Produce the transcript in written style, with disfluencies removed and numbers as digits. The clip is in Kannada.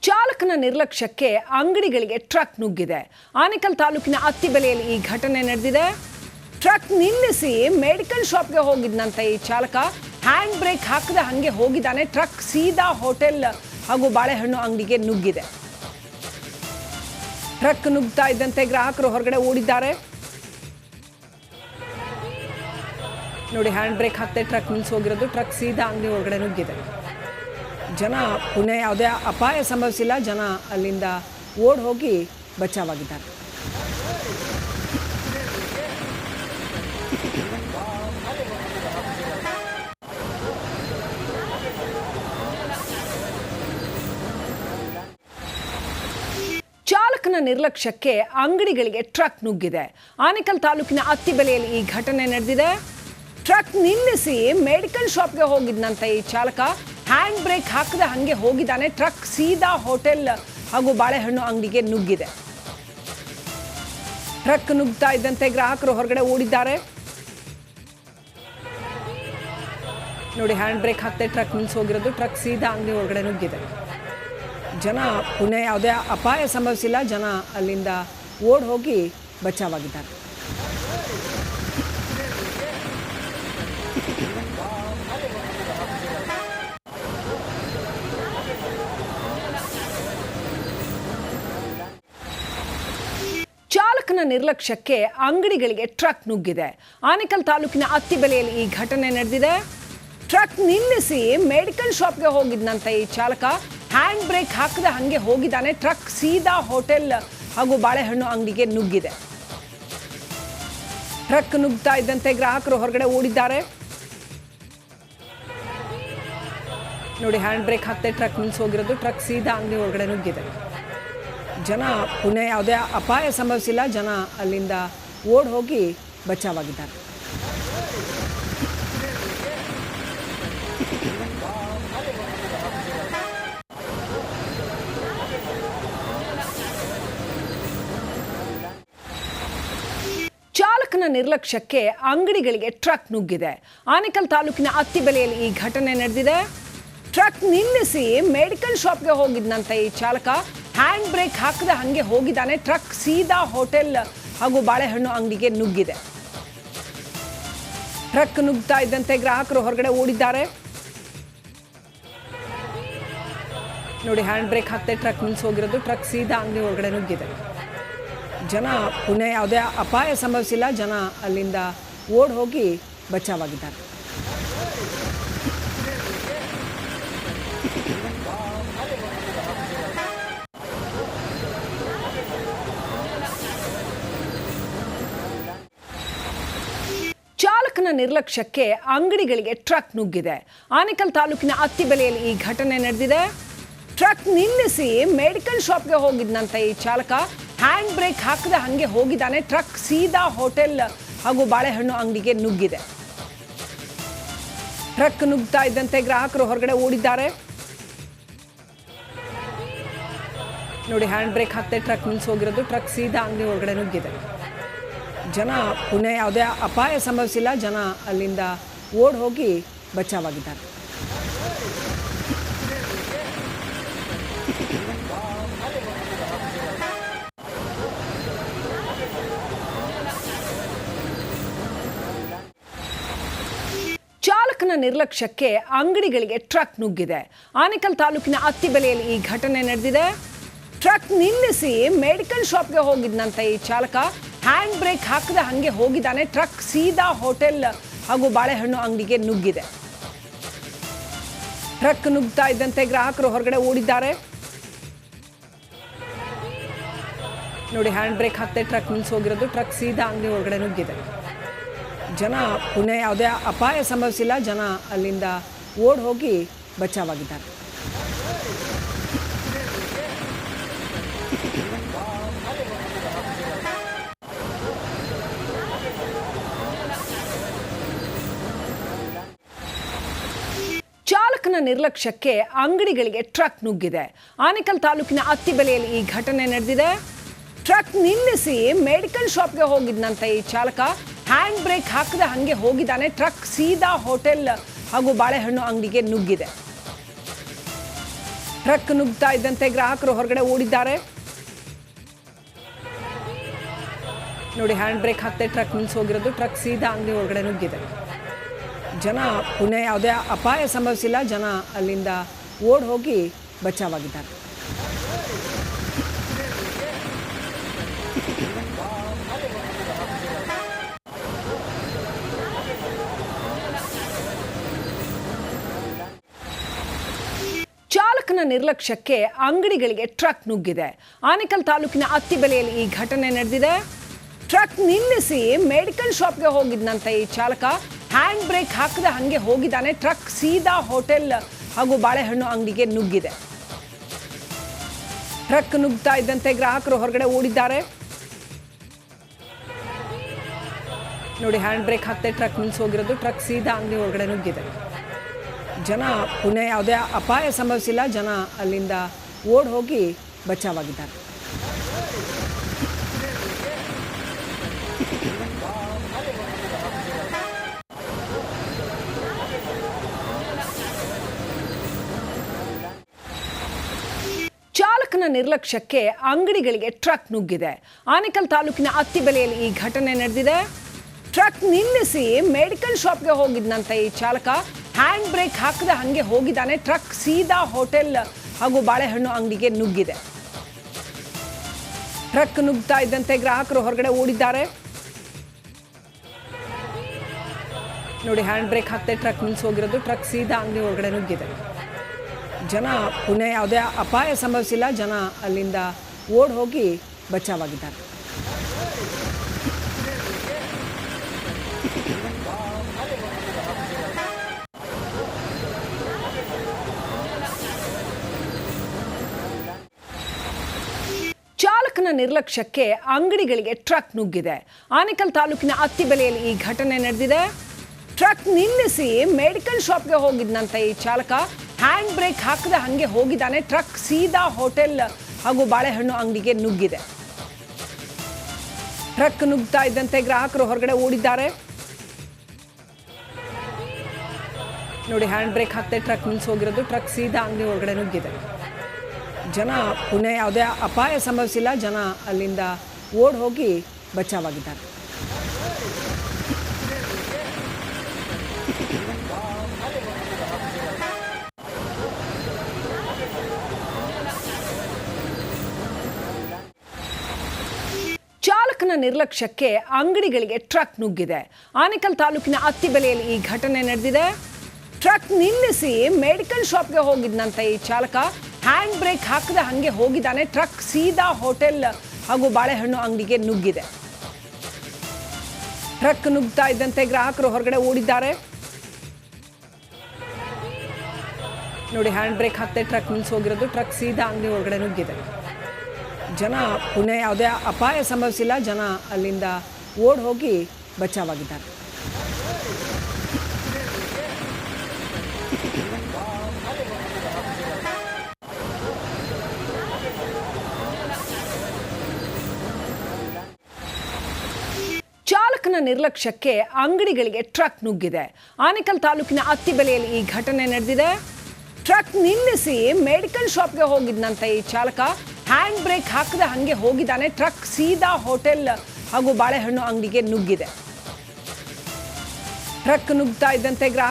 ಚಾಲಕನ ನಿರ್ಲಕ್ಷ್ಯಕ್ಕೆ ಅಂಗಡಿಗಳಿಗೆ ಟ್ರಕ್ ನುಗ್ಗಿದೆ. ಆನೇಕಲ್ ತಾಲೂಕಿನ ಅತ್ತಿಬೆಲೆಯಲ್ಲಿ ಈ ಘಟನೆ ನಡೆದಿದೆ. ಟ್ರಕ್ ನಿಲ್ಲಿಸಿ ಮೆಡಿಕಲ್ ಶಾಪ್ಗೆ ಹೋಗಿದ್ದಂತೆ ಈ ಚಾಲಕ ಹ್ಯಾಂಡ್ ಬ್ರೇಕ್ ಹಾಕದೆ ಹಂಗೆ ಹೋಗಿದ್ದಾನೆ. ಟ್ರಕ್ ಸೀದಾ ಹೋಟೆಲ್ ಹಾಗೂ ಬಾಳೆಹಣ್ಣು ಅಂಗಡಿಗೆ ನುಗ್ಗಿದೆ. ಟ್ರಕ್ ನುಗ್ತಾ ಇದ್ದಂತೆ ಗ್ರಾಹಕರು ಹೊರಗಡೆ ಓಡಿದ್ದಾರೆ. ನೋಡಿ, ಹ್ಯಾಂಡ್ ಬ್ರೇಕ್ ಹಾಕದೆ ಟ್ರಕ್ ನಿಲ್ಲಿಸೋಗಿರೋದು. ಟ್ರಕ್ ಸೀದಾ ಅಂಗಡಿ ಹೊರಗಡೆ ನುಗ್ಗಿದೆ. ಜನ ಪುಣೆ ಯಾವುದೇ ಅಪಾಯ ಸಂಭವಿಸಿಲ್ಲ. ಜನ ಅಲ್ಲಿಂದ ಓಡ್ ಹೋಗಿ ಬಚಾವಾಗಿದ್ದಾರೆ. ಚಾಲಕನ ನಿರ್ಲಕ್ಷ್ಯಕ್ಕೆ ಅಂಗಡಿಗಳಿಗೆ ಟ್ರಕ್ ನುಗ್ಗಿದೆ. ಆನೇಕಲ್ ತಾಲೂಕಿನ ಅತ್ತಿಬೆಲೆಯಲ್ಲಿ ಈ ಘಟನೆ ನಡೆದಿದೆ. ಟ್ರಕ್ ನಿಲ್ಲಿಸಿ ಮೆಡಿಕಲ್ ಶಾಪ್ಗೆ ಹೋಗಿದ್ದಂತೆ ಈ ಚಾಲಕ ಹ್ಯಾಂಡ್ ಬ್ರೇಕ್ ಹಾಕದೆ ಹಂಗೆ ಹೋಗಿದ್ದಾನೆ. ಟ್ರಕ್ ಸೀದಾ ಹೋಟೆಲ್ ಹಾಗೂ ಬಾಳೆಹಣ್ಣು ಅಂಗಡಿಗೆ ನುಗ್ಗಿದೆ. ಟ್ರಕ್ ನುಗ್ತಾ ಇದ್ದಂತೆ ಗ್ರಾಹಕರು ಹೊರಗಡೆ ಓಡಿದ್ದಾರೆ. ನೋಡಿ, ಹ್ಯಾಂಡ್ ಬ್ರೇಕ್ ಹಾಕದೆ ಟ್ರಕ್ ನಿಲ್ಲಿಸೋಗಿರೋದು. ಟ್ರಕ್ ಸೀದಾ ಅಂಗಡಿ ಹೊರಗಡೆ ನುಗ್ಗಿದೆ. ಜನ ಪುಣೆ ಯಾವುದೇ ಅಪಾಯ ಸಂಭವಿಸಿಲ್ಲ. ಜನ ಅಲ್ಲಿಂದ ಓಡ್ ಹೋಗಿ ಬಚಾವಾಗಿದ್ದಾರೆ. ಚಾಲಕನ ನಿರ್ಲಕ್ಷ್ಯಕ್ಕೆ ಅಂಗಡಿಗಳಿಗೆ ಟ್ರಕ್ ನುಗ್ಗಿದೆ. ಆನೇಕಲ್ ತಾಲೂಕಿನ ಅತ್ತಿಬೆಲೆಯಲ್ಲಿ ಈ ಘಟನೆ ನಡೆದಿದೆ. ಟ್ರಕ್ ನಿಲ್ಲಿಸಿ ಮೆಡಿಕಲ್ ಶಾಪ್ಗೆ ಹೋಗಿದ್ದಂತೆ ಈ ಚಾಲಕ ಹ್ಯಾಂಡ್ ಬ್ರೇಕ್ ಹಾಕದೆ ಹಂಗೆ ಹೋಗಿದ್ದಾನೆ. ಟ್ರಕ್ ಸೀದಾ ಹೋಟೆಲ್ ಹಾಗೂ ಬಾಳೆಹಣ್ಣು ಅಂಗಡಿಗೆ ನುಗ್ಗಿದೆ. ಟ್ರಕ್ ನುಗ್ತಾ ಇದ್ದಂತೆ ಗ್ರಾಹಕರು ಹೊರಗಡೆ ಓಡಿದ್ದಾರೆ. ನೋಡಿ, ಹ್ಯಾಂಡ್ ಬ್ರೇಕ್ ಹಾಕದೆ ಟ್ರಕ್ ನಿಲ್ಲಿಸೋಗಿರೋದು. ಟ್ರಕ್ ಸೀದಾ ಅಂಗಡಿ ಹೊರಗಡೆ ನುಗ್ಗಿದೆ. ಜನ ಪುಣೆ ಯಾವುದೇ ಅಪಾಯ ಸಂಭವಿಸಿಲ್ಲ. ಜನ ಅಲ್ಲಿಂದ ಓಡ್ ಹೋಗಿ ಬಚಾವಾಗಿದ್ದಾರೆ. ಚಾಲಕನ ನಿರ್ಲಕ್ಷ್ಯಕ್ಕೆ ಅಂಗಡಿಗಳಿಗೆ ಟ್ರಕ್ ನುಗ್ಗಿದೆ. ಆನೇಕಲ್ ತಾಲೂಕಿನ ಅತ್ತಿಬೆಲೆಯಲ್ಲಿ ಈ ಘಟನೆ ನಡೆದಿದೆ. ಟ್ರಕ್ ನಿಲ್ಲಿಸಿ ಮೆಡಿಕಲ್ ಶಾಪ್ಗೆ ಹೋಗಿದ್ದಂತೆ ಈ ಚಾಲಕ ಹ್ಯಾಂಡ್ ಬ್ರೇಕ್ ಹಾಕದೆ ಹಂಗೆ ಹೋಗಿದ್ದಾನೆ. ಟ್ರಕ್ ಸೀದಾ ಹೋಟೆಲ್ ಹಾಗೂ ಬಾಳೆಹಣ್ಣು ಅಂಗಡಿಗೆ ನುಗ್ಗಿದೆ. ಟ್ರಕ್ ನುಗ್ತಾ ಇದ್ದಂತೆ ಗ್ರಾಹಕರು ಹೊರಗಡೆ ಓಡಿದ್ದಾರೆ. ನೋಡಿ, ಹ್ಯಾಂಡ್ ಬ್ರೇಕ್ ಹಾಕದೆ ಟ್ರಕ್ ನಿಲ್ಲಿಸೋಗಿರೋದು. ಟ್ರಕ್ ಸೀದಾ ಅಂಗಡಿ ಹೊರಗಡೆ ನುಗ್ಗಿದೆ. ಜನ ಪುಣೆ ಯಾವುದೇ ಅಪಾಯ ಸಂಭವಿಸಿಲ್ಲ. ಜನ ಅಲ್ಲಿಂದ ಓಡ್ ಹೋಗಿ ಬಚಾವಾಗಿದ್ದಾರೆ. ಚಾಲಕನ ನಿರ್ಲಕ್ಷ್ಯಕ್ಕೆ ಅಂಗಡಿಗಳಿಗೆ ಟ್ರಕ್ ನುಗ್ಗಿದೆ. ಆನೇಕಲ್ ತಾಲೂಕಿನ ಅತ್ತಿಬೆಲೆಯಲ್ಲಿ ಈ ಘಟನೆ ನಡೆದಿದೆ. ಟ್ರಕ್ ನಿಲ್ಲಿಸಿ ಮೆಡಿಕಲ್ ಶಾಪ್ಗೆ ಹೋಗಿದ್ದಂತೆ ಈ ಚಾಲಕ ಹ್ಯಾಂಡ್ ಬ್ರೇಕ್ ಹಾಕದೆ ಹಂಗೆ ಹೋಗಿದ್ದಾನೆ. ಟ್ರಕ್ ಸೀದಾ ಹೋಟೆಲ್ ಹಾಗೂ ಬಾಳೆಹಣ್ಣು ಅಂಗಡಿಗೆ ನುಗ್ಗಿದೆ. ಟ್ರಕ್ ನುಗ್ತಾ ಇದ್ದಂತೆ ಗ್ರಾಹಕರು ಹೊರಗಡೆ ಓಡಿದ್ದಾರೆ. ನೋಡಿ, ಹ್ಯಾಂಡ್ ಬ್ರೇಕ್ ಹಾಕದೆ ಟ್ರಕ್ ನಿಲ್ಲಿಸೋಗಿರೋದು. ಟ್ರಕ್ ಸೀದಾ ಅಂಗಡಿ ಹೊರಗಡೆ ನುಗ್ಗಿದೆ. ಜನ ಪುಣೆ ಯಾವುದೇ ಅಪಾಯ ಸಂಭವಿಸಿಲ್ಲ. ಜನ ಅಲ್ಲಿಂದ ಓಡ್ ಹೋಗಿ ಬಚಾವಾಗಿದ್ದಾರೆ. ಚಾಲಕನ ನಿರ್ಲಕ್ಷ್ಯಕ್ಕೆ ಅಂಗಡಿಗಳಿಗೆ ಟ್ರಕ್ ನುಗ್ಗಿದೆ. ಆನೇಕಲ್ ತಾಲೂಕಿನ ಅತ್ತಿಬೆಲೆಯಲ್ಲಿ ಈ ಘಟನೆ ನಡೆದಿದೆ. ಟ್ರಕ್ ನಿಲ್ಲಿಸಿ ಮೆಡಿಕಲ್ ಶಾಪ್ಗೆ ಹೋಗಿದ್ದಂತೆ ಈ ಚಾಲಕ ಹ್ಯಾಂಡ್ ಬ್ರೇಕ್ ಹಾಕದೆ ಹಂಗೆ ಹೋಗಿದ್ದಾನೆ. ಟ್ರಕ್ ಸೀದಾ ಹೋಟೆಲ್ ಹಾಗೂ ಬಾಳೆಹಣ್ಣು ಅಂಗಡಿಗೆ ನುಗ್ಗಿದೆ. ಟ್ರಕ್ ನುಗ್ತಾ ಇದ್ದಂತೆ ಗ್ರಾಹಕರು ಹೊರಗಡೆ ಓಡಿದ್ದಾರೆ. ನೋಡಿ, ಹ್ಯಾಂಡ್ ಬ್ರೇಕ್ ಹಾಕದೆ ಟ್ರಕ್ ನಿಲ್ಲಿಸೋಗಿರೋದು. ಟ್ರಕ್ ಸೀದಾ ಅಂಗಡಿ ಹೊರಗಡೆ ನುಗ್ಗಿದೆ. ಜನ ಪುಣೆ ಯಾವುದೇ ಅಪಾಯ ಸಂಭವಿಸಿಲ್ಲ. ಜನ ಅಲ್ಲಿಂದ ಓಡ್ ಹೋಗಿ ಬಚಾವಾಗಿದ್ದಾರೆ. ಚಾಲಕನ ನಿರ್ಲಕ್ಷ್ಯಕ್ಕೆ ಅಂಗಡಿಗಳಿಗೆ ಟ್ರಕ್ ನುಗ್ಗಿದೆ. ಆನೇಕಲ್ ತಾಲೂಕಿನ ಅತ್ತಿಬೆಲೆಯಲ್ಲಿ ಈ ಘಟನೆ ನಡೆದಿದೆ. ಟ್ರಕ್ ನಿಲ್ಲಿಸಿ ಮೆಡಿಕಲ್ ಶಾಪ್ಗೆ ಹೋಗಿದ್ದಂತೆ ಈ ಚಾಲಕ ಹ್ಯಾಂಡ್ ಬ್ರೇಕ್ ಹಾಕದೆ ಹಂಗೆ ಹೋಗಿದ್ದಾನೆ. ಟ್ರಕ್ ಸೀದಾ ಹೋಟೆಲ್ ಹಾಗೂ ಬಾಳೆಹಣ್ಣು ಅಂಗಡಿಗೆ ನುಗ್ಗಿದೆ. ಟ್ರಕ್ ನುಗ್ತಾ ಇದ್ದಂತೆ ಗ್ರಾಹಕರು ಹೊರಗಡೆ ಓಡಿದ್ದಾರೆ. ನೋಡಿ, ಹ್ಯಾಂಡ್ ಬ್ರೇಕ್ ಹಾಕ್ತಾ ಟ್ರಕ್ ನಿಲ್ಸಿ ಹೋಗಿರೋದು. ಟ್ರಕ್ ಸೀದಾ ಅಂಗಡಿ ಒಳಗಡೆ ನುಗ್ಗಿದೆ. ಜನ ಪುನಃ ಯಾವುದೇ ಅಪಾಯ ಸಂಭವಿಸಿಲ್ಲ. ಜನ ಅಲ್ಲಿಂದ ಓಡ್ ಹೋಗಿ ಬಚಾವಾಗಿದ್ದಾರೆ. ಚಾಲಕನ ನಿರ್ಲಕ್ಷ್ಯಕ್ಕೆ ಅಂಗಡಿಗಳಿಗೆ ಟ್ರಕ್ ನುಗ್ಗಿದೆ. ಆನೇಕಲ್ ತಾಲೂಕಿನ ಅತ್ತಿಬೆಲೆಯಲ್ಲಿ ಈ ಘಟನೆ ನಡೆದಿದೆ. ಟ್ರಕ್ ನಿಲ್ಲಿಸಿ ಮೆಡಿಕಲ್ ಶಾಪ್ಗೆ ಹೋಗಿದ್ದಂತ ಈ ಚಾಲಕ ಹ್ಯಾಂಡ್ ಬ್ರೇಕ್ ಹಾಕದೆ ಹಂಗೆ ಹೋಗಿದ್ದಾನೆ. ಟ್ರಕ್ ಸೀದಾ ಹೋಟೆಲ್ ಹಾಗೂ ಬಾಳೆಹಣ್ಣು ಅಂಗಡಿಗೆ ನುಗ್ಗಿದೆ. ಟ್ರಕ್ ನುಗ್ತಾ ಇದ್ದಂತೆ ಗ್ರಾಹಕರು ಹೊರಗಡೆ ಓಡಿದ್ದಾರೆ. ನೋಡಿ, ಹ್ಯಾಂಡ್ ಬ್ರೇಕ್ ಹಾಕ್ತಾ ಟ್ರಕ್ ನಿಲ್ಸಿ ಹೋಗಿರೋದು. ಟ್ರಕ್ ಸೀದಾ ಅಂಗಡಿ ಒಳಗಡೆ ನುಗ್ಗಿದೆ. ಜನ ಪುನಃ ಯಾವುದೇ ಅಪಾಯ ಸಂಭವಿಸಿಲ್ಲ. ಜನ ಅಲ್ಲಿಂದ ಓಡ್ ಹೋಗಿ ಬಚಾವಾಗಿದ್ದಾರೆ. ಚಾಲಕನ ನಿರ್ಲಕ್ಷ್ಯಕ್ಕೆ ಅಂಗಡಿಗಳಿಗೆ ಟ್ರಕ್ ನುಗ್ಗಿದೆ. ಆನೇಕಲ್ ತಾಲೂಕಿನ ಅತ್ತಿಬೆಲೆಯಲ್ಲಿ ಈ ಘಟನೆ ನಡೆದಿದೆ. ಟ್ರಕ್ ನಿಲ್ಲಿಸಿ ಮೆಡಿಕಲ್ ಶಾಪ್ಗೆ ಹೋಗಿದ್ದಂತ ಈ ಚಾಲಕ ಹ್ಯಾಂಡ್ ಬ್ರೇಕ್ ಹಾಕದೆ ಹಂಗೆ ಹೋಗಿದ್ದಾನೆ. ಟ್ರಕ್ ಸೀದಾ ಹೋಟೆಲ್ ಹಾಗೂ ಬಾಳೆಹಣ್ಣು ಅಂಗಡಿಗೆ ನುಗ್ಗಿದೆ. ಟ್ರಕ್ ನುಗ್ತಾ ಇದ್ದಂತೆ ಗ್ರಾಹಕರು ಹೊರಗಡೆ ಓಡಿದ್ದಾರೆ. ನೋಡಿ, ಹ್ಯಾಂಡ್ ಬ್ರೇಕ್ ಹಾಕ್ತಾ ಟ್ರಕ್ ನಿಲ್ಸಿ ಹೋಗಿರೋದು. ಟ್ರಕ್ ಸೀದಾ ಅಂಗಡಿ ಒಳಗಡೆ ನುಗ್ಗಿದೆ. ಜನ ಪುನಃ ಯಾವುದೇ ಅಪಾಯ ಸಂಭವಿಸಿಲ್ಲ. ಜನ ಅಲ್ಲಿಂದ ಓಡ್ ಹೋಗಿ ಬಚಾವಾಗಿದ್ದಾರೆ. ಚಾಲಕನ ನಿರ್ಲಕ್ಷ್ಯಕ್ಕೆ ಅಂಗಡಿಗಳಿಗೆ ಟ್ರಕ್ ನುಗ್ಗಿದೆ. ಆನೇಕಲ್ ತಾಲೂಕಿನ ಅತ್ತಿಬೆಲೆಯಲ್ಲಿ ಈ ಘಟನೆ ನಡೆದಿದೆ. ಟ್ರಕ್ ನಿಲ್ಲಿಸಿ ಮೆಡಿಕಲ್ ಶಾಪ್ಗೆ ಹೋಗಿದ್ದಂತ ಈ ಚಾಲಕ ಹ್ಯಾಂಡ್ ಬ್ರೇಕ್ ಹಾಕದೆ ಹಂಗೆ ಹೋಗಿದ್ದಾನೆ. ಟ್ರಕ್ ಸೀದಾ ಹೋಟೆಲ್ ಹಾಗೂ ಬಾಳೆಹಣ್ಣು ಅಂಗಡಿಗೆ ನುಗ್ಗಿದೆ. ಟ್ರಕ್ ನುಗ್ತಾ ಇದ್ದಂತೆ ಗ್ರಾಹಕರು ಹೊರಗಡೆ ಓಡಿದ್ದಾರೆ. ನೋಡಿ, ಹ್ಯಾಂಡ್ ಬ್ರೇಕ್ ಹಾಕ್ತಾ ಟ್ರಕ್ ನಿಲ್ಸಿ ಹೋಗಿರೋದು. ಟ್ರಕ್ ಸೀದಾ ಅಂಗಡಿ ಒಳಗಡೆ ನುಗ್ಗಿದೆ. ಜನ ಪುನಃ ಯಾವುದೇ ಅಪಾಯ ಸಂಭವಿಸಿಲ್ಲ. ಜನ ಅಲ್ಲಿಂದ ಓಡ್ ಹೋಗಿ ಬಚಾವಾಗಿದ್ದಾರೆ. ಚಾಲಕನ ನಿರ್ಲಕ್ಷ್ಯಕ್ಕೆ ಅಂಗಡಿಗಳಿಗೆ ಟ್ರಕ್ ನುಗ್ಗಿದೆ. ಆನೇಕಲ್ ತಾಲೂಕಿನ ಅತ್ತಿಬೆಲೆಯಲ್ಲಿ ಈ ಘಟನೆ ನಡೆದಿದೆ. ಟ್ರಕ್ ನಿಲ್ಲಿಸಿ ಮೆಡಿಕಲ್ ಶಾಪ್ಗೆ ಹೋಗಿದ್ದಂತ ಈ ಚಾಲಕ ಹ್ಯಾಂಡ್ ಬ್ರೇಕ್ ಹಾಕದೆ ಹಂಗೆ ಹೋಗಿದ್ದಾನೆ. ಟ್ರಕ್ ಸೀದಾ ಹೋಟೆಲ್ ಹಾಗೂ ಬಾಳೆಹಣ್ಣು ಅಂಗಡಿಗೆ ನುಗ್ಗಿದೆ. ಟ್ರಕ್ ನುಗ್ತಾ ಇದ್ದಂತೆ ಗ್ರಾಹಕರು ಹೊರಗಡೆ ಓಡಿದ್ದಾರೆ. ನೋಡಿ, ಹ್ಯಾಂಡ್ ಬ್ರೇಕ್ ಹಾಕ್ತಾ ಟ್ರಕ್ ನಿಲ್ಸಿ ಹೋಗಿರೋದು. ಟ್ರಕ್ ಸೀದಾ ಅಂಗಡಿ ಒಳಗಡೆ ನುಗ್ಗಿದೆ. ಜನ ಪುನಃ ಯಾವುದೇ ಅಪಾಯ ಸಂಭವಿಸಿಲ್ಲ. ಜನ ಅಲ್ಲಿಂದ ಓಡ್ ಹೋಗಿ ಬಚಾವಾಗಿದ್ದಾರೆ. ಚಾಲಕನ ನಿರ್ಲಕ್ಷ್ಯಕ್ಕೆ ಅಂಗಡಿಗಳಿಗೆ ಟ್ರಕ್ ನುಗ್ಗಿದೆ. ಆನೇಕಲ್ ತಾಲೂಕಿನ ಅತ್ತಿಬೆಲೆಯಲ್ಲಿ ಈ ಘಟನೆ ನಡೆದಿದೆ. ಟ್ರಕ್ ನಿಲ್ಲಿಸಿ ಮೆಡಿಕಲ್ ಶಾಪ್ಗೆ ಹೋಗಿದ್ದಂತ ಈ ಚಾಲಕ ಹ್ಯಾಂಡ್ ಬ್ರೇಕ್ ಹಾಕದೆ ಹಂಗೆ ಹೋಗಿದ್ದಾನೆ. ಟ್ರಕ್ ಸೀದಾ ಹೋಟೆಲ್ ಹಾಗೂ ಬಾಳೆಹಣ್ಣು ಅಂಗಡಿಗೆ ನುಗ್ಗಿದೆ. ಟ್ರಕ್ ನುಗ್ತಾ ಇದ್ದಂತೆ